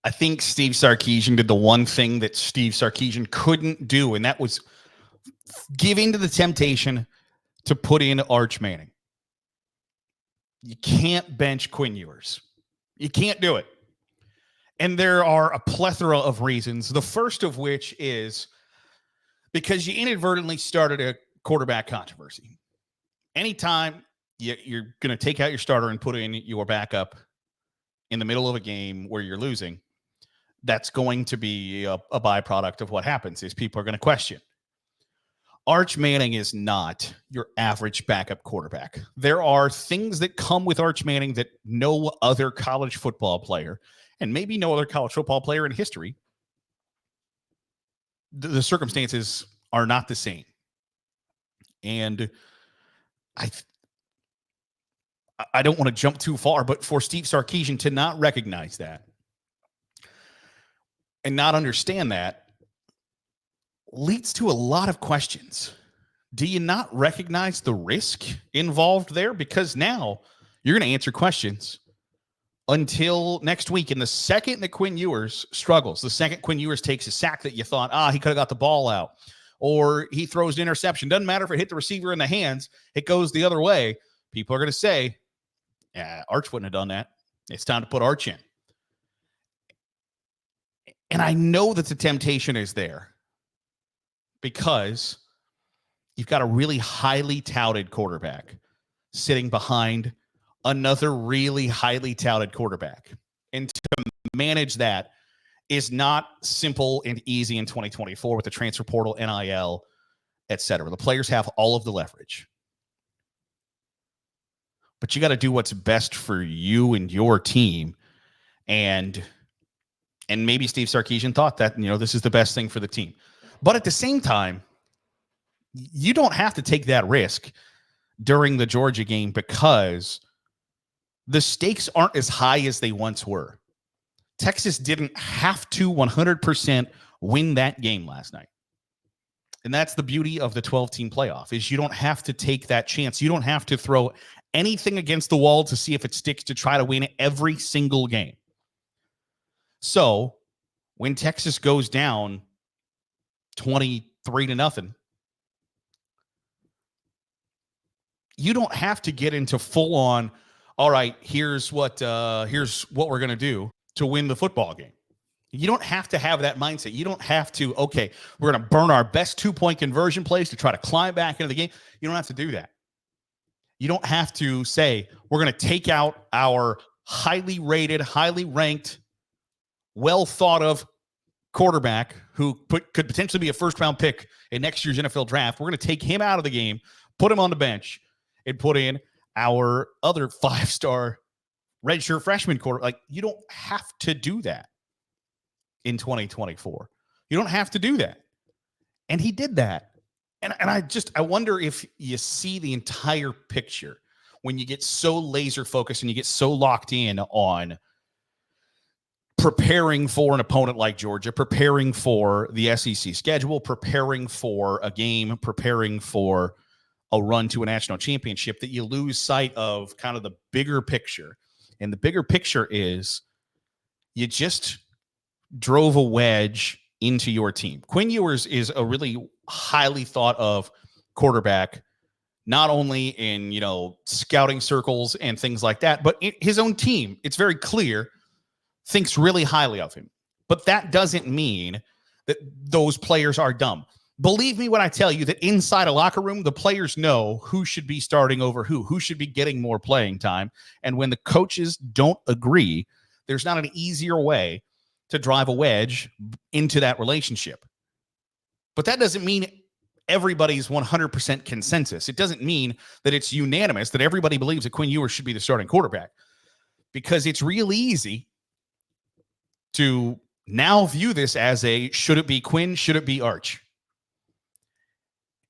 I think Steve Sarkisian did the one thing that Steve Sarkisian couldn't do, and that was give in to the temptation to put in Arch Manning. You can't bench Quinn Ewers. You can't do it. And there are a plethora of reasons, the first of which is because you inadvertently started a quarterback controversy. Anytime you're going to take out your starter and put in your backup in the middle of a game where you're losing, that's going to be a byproduct of what happens is people are going to question. Arch Manning is not your average backup quarterback. There are things that come with Arch Manning that no other college football player, and maybe no other college football player in history, the circumstances are not the same. And I don't want to jump too far, but for Steve Sarkisian to not recognize that and not understand that leads to a lot of questions. Do you not recognize the risk involved there? Because now you're going to answer questions until next week. And the second that Quinn Ewers struggles, the second Quinn Ewers takes a sack that you thought, he could have got the ball out, or he throws an interception, doesn't matter if it hit the receiver in the hands, it goes the other way. People are going to say, yeah, Arch wouldn't have done that. It's time to put Arch in. And I know that the temptation is there because you've got a really highly touted quarterback sitting behind another really highly touted quarterback. And to manage that is not simple and easy in 2024 with the transfer portal, NIL, et cetera. The players have all of the leverage. But you got to do what's best for you and your team. And maybe Steve Sarkisian thought that, this is the best thing for the team. But at the same time, you don't have to take that risk during the Georgia game because the stakes aren't as high as they once were. Texas didn't have to 100% win that game last night. And that's the beauty of the 12-team playoff, is you don't have to take that chance. You don't have to throw anything against the wall to see if it sticks to try to win every single game. So when Texas goes down 23-0, you don't have to get into full-on, all right, here's what we're going to do to win the football game. You don't have to have that mindset. You don't have to, okay, we're going to burn our best 2-point conversion plays to try to climb back into the game. You don't have to do that. You don't have to say, we're going to take out our highly rated, highly ranked, well thought of quarterback who could potentially be a first-round pick in next year's NFL draft. We're going to take him out of the game, put him on the bench, and put in our other 5-star redshirt freshman quarter. Like, you don't have to do that in 2024. You don't have to do that. And he did that. And I wonder if you see the entire picture when you get so laser focused and you get so locked in on preparing for an opponent like Georgia, preparing for the SEC schedule, preparing for a game, preparing for a run to a national championship, that you lose sight of kind of the bigger picture. And the bigger picture is you just drove a wedge into your team. Quinn Ewers is a really highly thought of quarterback, not only in, scouting circles and things like that, but his own team, it's very clear, thinks really highly of him. But that doesn't mean that those players are dumb. Believe me when I tell you that inside a locker room, the players know who should be starting over who should be getting more playing time. And when the coaches don't agree, there's not an easier way to drive a wedge into that relationship. But that doesn't mean everybody's 100% consensus. It doesn't mean that it's unanimous, that everybody believes that Quinn Ewers should be the starting quarterback. Because it's real easy to now view this as a, should it be Quinn, should it be Arch?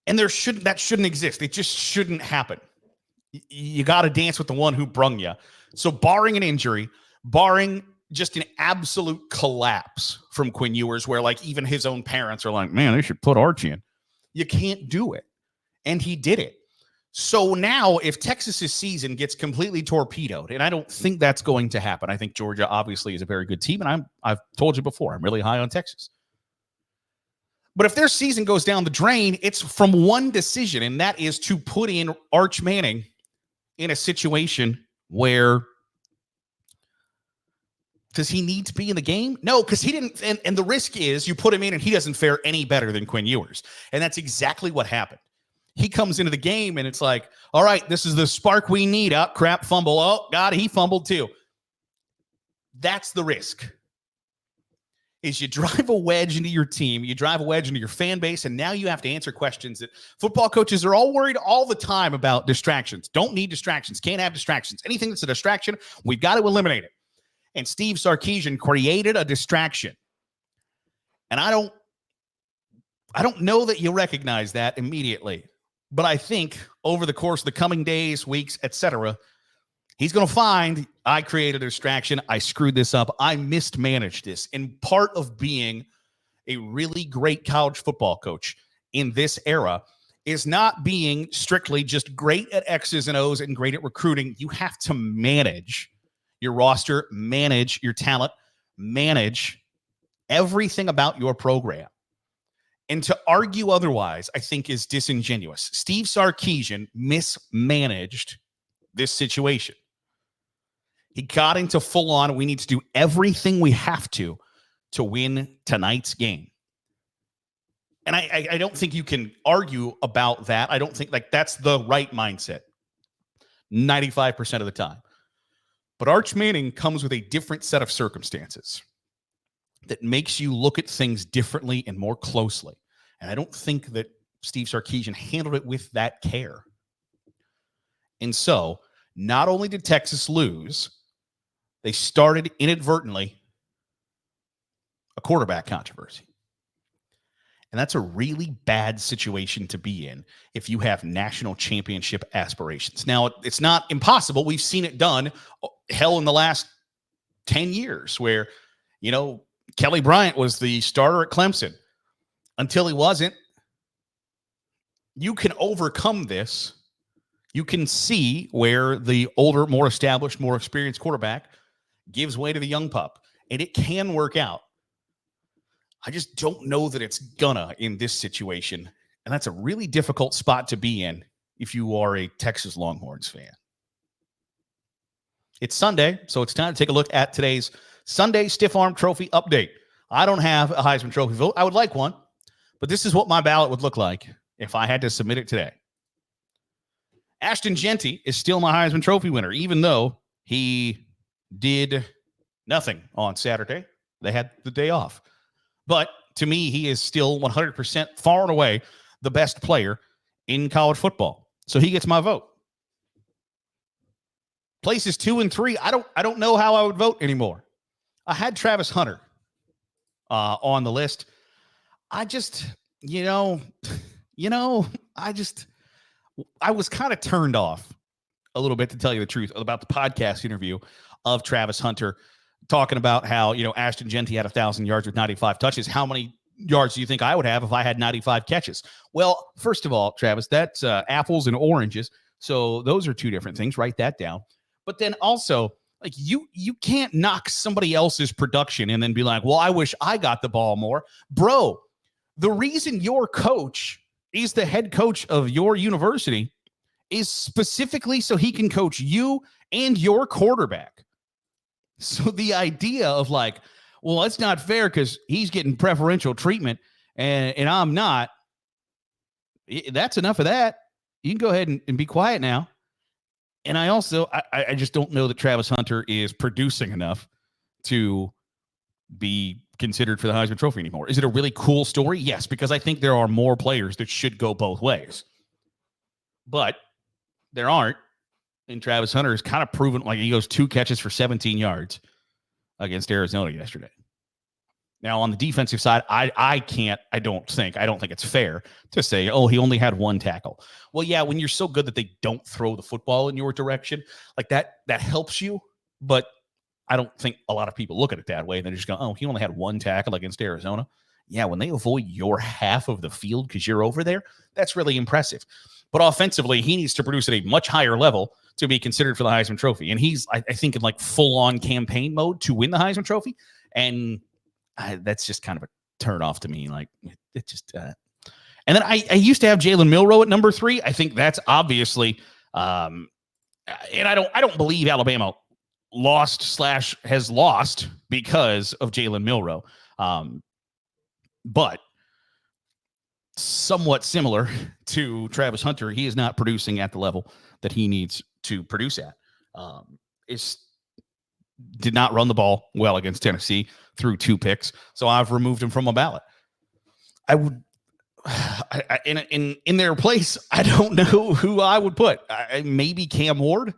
And that shouldn't exist. It just shouldn't happen. You got to dance with the one who brung you. So barring an injury, barring just an absolute collapse from Quinn Ewers, where like even his own parents are like, man, they should put Arch in. You can't do it. And he did it. So now if Texas's season gets completely torpedoed, and I don't think that's going to happen. I think Georgia obviously is a very good team, and I've told you before, I'm really high on Texas. But if their season goes down the drain, it's from one decision, and that is to put in Arch Manning in a situation where does he need to be in the game? No, because he didn't. And the risk is you put him in and he doesn't fare any better than Quinn Ewers. And that's exactly what happened. He comes into the game and it's like, all right, this is the spark we need. Oh, crap, fumble. Oh, God, he fumbled too. That's the risk. Is you drive a wedge into your team, you drive a wedge into your fan base, and now you have to answer questions that football coaches are all worried all the time about distractions. Don't need distractions. Can't have distractions. Anything that's a distraction, we've got to eliminate it. And Steve Sarkisian created a distraction. And I don't know that you recognize that immediately. But I think over the course of the coming days, weeks, etc., he's going to find I created a distraction. I screwed this up. I mismanaged this. And part of being a really great college football coach in this era is not being strictly just great at X's and O's and great at recruiting. You have to manage your roster, manage your talent, manage everything about your program. And to argue otherwise, I think, is disingenuous. Steve Sarkisian mismanaged this situation. He got into full on, we need to do everything we have to win tonight's game. And I don't think you can argue about that. I don't think that's the right mindset 95% of the time. But Arch Manning comes with a different set of circumstances that makes you look at things differently and more closely. And I don't think that Steve Sarkisian handled it with that care. And so, not only did Texas lose, they started inadvertently a quarterback controversy. And that's a really bad situation to be in if you have national championship aspirations. Now, it's not impossible. We've seen it done, hell, in the last 10 years where, Kelly Bryant was the starter at Clemson until he wasn't. You can overcome this. You can see where the older, more established, more experienced quarterback gives way to the young pup, and it can work out. I just don't know that it's gonna in this situation, and that's a really difficult spot to be in if you are a Texas Longhorns fan. It's Sunday, so it's time to take a look at today's Sunday Stiff Arm Trophy update. I don't have a Heisman Trophy vote. I would like one, but this is what my ballot would look like if I had to submit it today. Ashton Jeanty is still my Heisman Trophy winner, even though he did nothing on Saturday. They had the day off. But to me, he is still 100% far and away the best player in college football. So he gets my vote. Places 2 and 3, I don't know how I would vote anymore. I had Travis Hunter on the list. I just, I was kind of turned off a little bit, to tell you the truth, about the podcast interview of Travis Hunter talking about how, Ashton Jeanty had 1,000 yards with 95 touches. How many yards do you think I would have if I had 95 catches? Well, first of all, Travis, that's apples and oranges. So those are two different things. Write that down. But then also, you can't knock somebody else's production and then be like, well, I wish I got the ball more. Bro, the reason your coach is the head coach of your university is specifically so he can coach you and your quarterback. So the idea of well, it's not fair because he's getting preferential treatment and I'm not, that's enough of that. You can go ahead and be quiet now. And I also, I just don't know that Travis Hunter is producing enough to be considered for the Heisman Trophy anymore. Is it a really cool story? Yes, because I think there are more players that should go both ways. But there aren't. And Travis Hunter has kind of proven, he goes 2 catches for 17 yards against Arizona yesterday. Now, on the defensive side, I don't think it's fair to say, oh, he only had 1 tackle. Well, yeah, when you're so good that they don't throw the football in your direction, that helps you. But I don't think a lot of people look at it that way. They're just going, oh, he only had 1 tackle against Arizona. Yeah, when they avoid your half of the field because you're over there, that's really impressive. but offensively, he needs to produce at a much higher level to be considered for the Heisman Trophy. And he's, I think, in like full-on campaign mode to win the Heisman Trophy. And that's just kind of a turn off to me. Like, it just and then I used to have Jalen Milroe at number 3. I think that's obviously and I don't believe Alabama has lost because of Jalen Milroe. But somewhat similar to Travis Hunter, he is not producing at the level that he needs to produce at. Did not run the ball well against Tennessee, threw 2 picks. So I've removed him from a ballot. I would, in their place, I don't know who I would put. Maybe Cam Ward.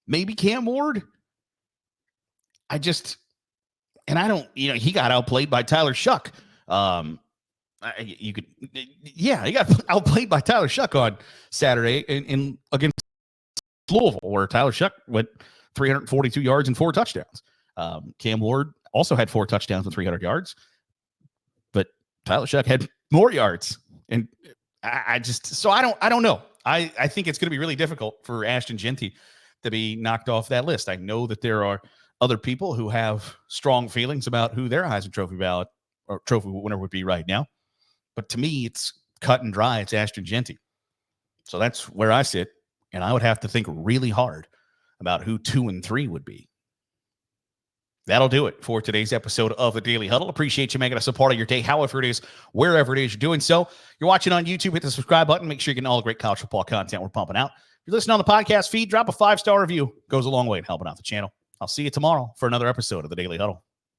He got outplayed by Tyler Shuck. He got outplayed by Tyler Shuck on Saturday in against Louisville, where Tyler Shuck went 342 yards and 4 touchdowns. Cam Ward also had 4 touchdowns and 300 yards, but Tyler Shuck had more yards. And I don't know. I think it's going to be really difficult for Ashton Jeanty to be knocked off that list. I know that there are other people who have strong feelings about who their Heisman Trophy ballot or trophy winner would be right now. But to me, it's cut and dry. It's Ashton Jeanty. So that's where I sit. And I would have to think really hard about who 2 and 3 would be. That'll do it for today's episode of the Daily Huddle. Appreciate you making us a part of your day, however it is, wherever it is you're doing so. You're watching on YouTube, hit the subscribe button. Make sure you're getting all the great college football content we're pumping out. If you're listening on the podcast feed, drop a 5-star review. Goes a long way in helping out the channel. I'll see you tomorrow for another episode of the Daily Huddle.